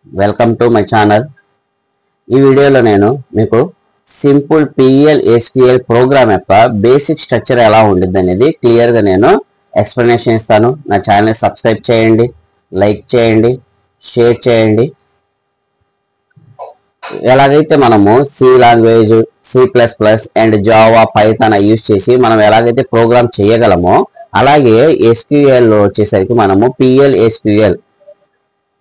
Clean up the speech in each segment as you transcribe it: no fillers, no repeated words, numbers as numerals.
Welcome to my channel. ఈ వీడియోలో నేను మీకు సింపుల్ PL SQL ప్రోగ్రామ్ యొక్క బేసిక్ స్ట్రక్చర్ ఎలా ఉంటుంది అనేది క్లియర్గా నేను ఎక్స్ప్లెనేషన్ ఇస్తాను. నా ఛానల్ని సబ్స్క్రైబ్ చేయండి, లైక్ చేయండి, షేర్ చేయండి. ఎలాగైతే మనము C language, C++ and Java, Python use చేసి మనం ఎలాగైతే ప్రోగ్రామ్ చేయగలమో అలాగే SQL లో వచ్చేసరికి మనము PL SQL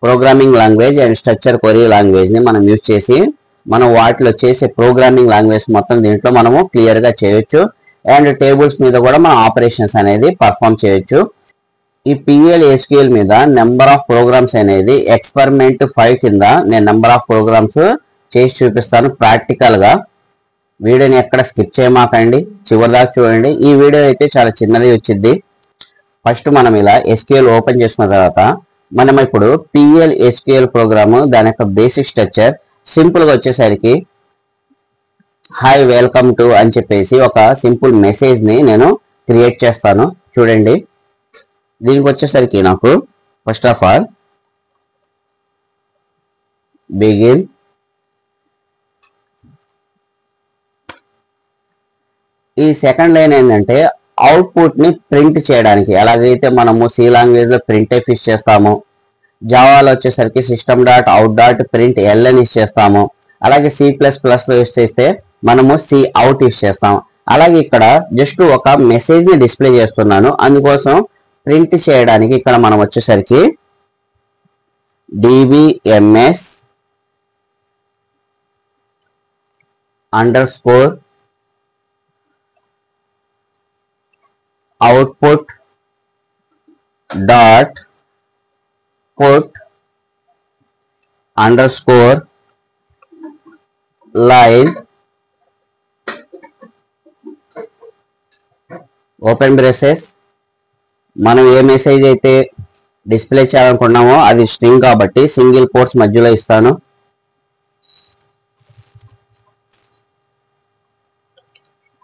programming language and structure query language ని మనం యూజ్ చేసి మనం వాటిలో చేసే ప్రోగ్రామింగ్ లాంగ్వేజ్ మొత్తం దీంట్లో మనము క్లియర్ గా చేయొచ్చు. అండ్ టేబుల్స్ మీద కూడా మనం ఆపరేషన్స్ అనేది పర్ఫామ్ చేయొచ్చు. ఈ PL SQL మీద నెంబర్ ఆఫ్ ప్రోగ్రామ్స్ అనేది ఎక్స్పెరిమెంట్ 5 కింద నేను నెంబర్ ఆఫ్ ప్రోగ్రామ్స్ చేసి చూపిస్తాను ప్రాక్టికల్ గా. వీడియోని ఎక్కడ స్కిప్ చేయమాకండి, చివరిదాకా చూడండి. ఈ వీడియో అయితే చాలా చిన్నది వచ్చింది. ఫస్ట్ మనం ఇలా SQL ఓపెన్ చేసిన తర్వాత మనం ఇప్పుడు PL SQL ప్రోగ్రామ్ దాని యొక్క బేసిక్ స్ట్రక్చర్ సింపుల్ గా వచ్చేసరికి హాయ్ వెల్కమ్ టు అని చెప్పేసి ఒక సింపుల్ మెసేజ్ ని నేను క్రియేట్ చేస్తాను. చూడండి, దీనికి వచ్చేసరికి నాకు ఫస్ట్ ఆఫ్ ఆల్ బిగిన్ ఈ సెకండ్ లైన్ ఏంటంటే అవుట్పుట్ ని ప్రింట్ చేయడానికి. ఎలాగైతే మనము C లాంగ్వేజ్ లో ప్రింట్ ఎఫ్ ఇస్ చేస్తాము, జావాలో వచ్చేసరికి system dot out dot print L N ఇస్ చేస్తాము, అలాగే C++ లో యూస్ చేస్తే మనము C అవుట్ యూస్ చేస్తాము. అలాగే ఇక్కడ జస్ట్ ఒక మెసేజ్ ని డిస్ప్లే చేస్తున్నాను. అందుకోసం ప్రింట్ చేయడానికి ఇక్కడ మనం వచ్చేసరికి dbms underscore output dot put underscore line open braces. మనం ఏ మెసేజ్ అయితే డిస్ప్లే చేయాలనుకున్నామో అది స్ట్రింగ్ కాబట్టి సింగిల్ కోట్స్ మధ్యలో ఇస్తాను.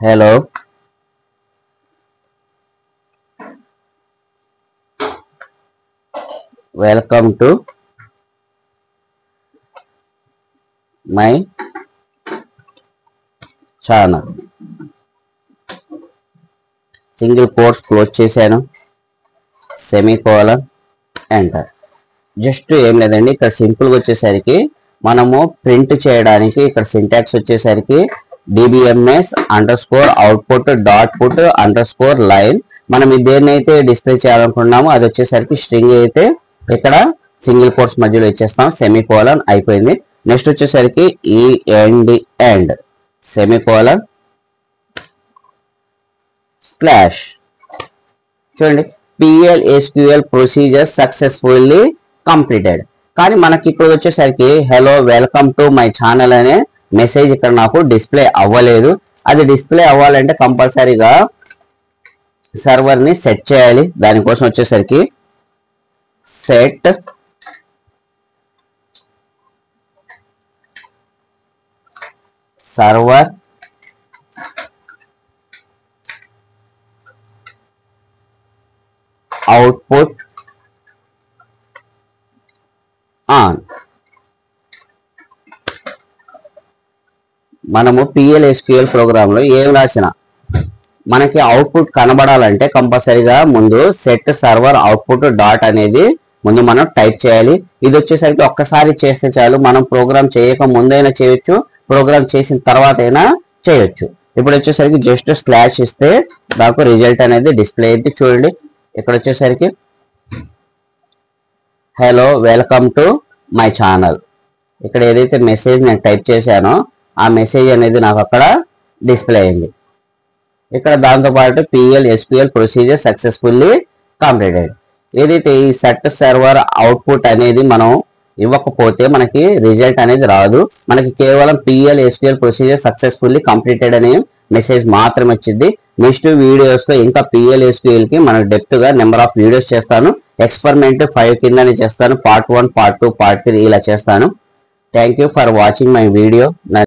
Hello welcome to my channel. Single quotes close చేశాను, సెమీకోలన్, ఎంటర్. జస్ట్ ఏం లేదండి, ఇక్కడ సింపుల్గా వచ్చేసరికి మనము ప్రింట్ చేయడానికి ఇక్కడ సింటాక్స్ వచ్చేసరికి dbms underscore output dot put underscore line. మనం దేన్నైతే డిస్ప్లే చేయాలనుకున్నామో అది వచ్చేసరికి స్ట్రింగ్ అయితే ఇక్కడ సింగిల్ కోట్స్ మధ్యలో ఇచ్చేస్తాం, సెమీకోలన్. అయిపోయింది. నెక్స్ట్ వచ్చేసరికి ఈ ఎండ్ సెమీకోలన్ స్లాష్. చూడండి, PL SQL procedure successfully completed. కానీ మనకి ఇప్పుడు వచ్చేసరికి hello welcome to my channel అనే మెసేజ్ ఇక్కడ నాకు డిస్ప్లే అవ్వలేదు. అది డిస్ప్లే అవ్వాలంటే కంపల్సరీగా సర్వర్ ని సెట్ చేయాలి. దానికోసం వచ్చేసరికి సెట్ సర్వర్ అవుట్పుట్ ఆన్. మనము PL SQL ప్రోగ్రామ్ లో ఏం రాసినా మనకి అవుట్పుట్ కనబడాలంటే కంపల్సరీగా ముందు సెట్ సర్వర్ అవుట్పుట్ డాట్ అనేది ముందు మనం టైప్ చేయాలి. ఇది వచ్చేసరికి ఒక్కసారి చేస్తే చాలు. మనం ప్రోగ్రామ్ చేయక ముందైనా చేయొచ్చు, ప్రోగ్రామ్ చేసిన తర్వాత అయినా చేయొచ్చు. ఇప్పుడు వచ్చేసరికి జస్ట్ స్లాష్ ఇస్తే నాకు రిజల్ట్ అనేది డిస్ప్లే అయితే. చూడండి, ఇక్కడ వచ్చేసరికి hello welcome to my channel. ఇక్కడ ఏదైతే మెసేజ్ నేను టైప్ చేశానో ఆ మెసేజ్ అనేది నాకు అక్కడ డిస్ప్లే అయింది. ఇక్కడ దాంతోపాటు PL SQL procedure successfully completed. ఏదైతే ఈ సెట్ సర్వర్ అవుట్పుట్ అనేది మనం ఇవ్వకపోతే మనకి రిజల్ట్ అనేది రాదు. మనకి కేవలం PL SQL procedure successfully completed అనే మెసేజ్ మాత్రమే వచ్చింది. నెక్స్ట్ వీడియోస్ లో ఇంకా PL SQL కి మనకు డెప్త్ గా నెంబర్ ఆఫ్ వీడియోస్ చేస్తాను. ఎక్స్పెరిమెంట్ 5 కిందనే చేస్తాను. పార్ట్ 1, పార్ట్ 2, పార్ట్ 3 ఇలా చేస్తాను. Thank you for watching my video.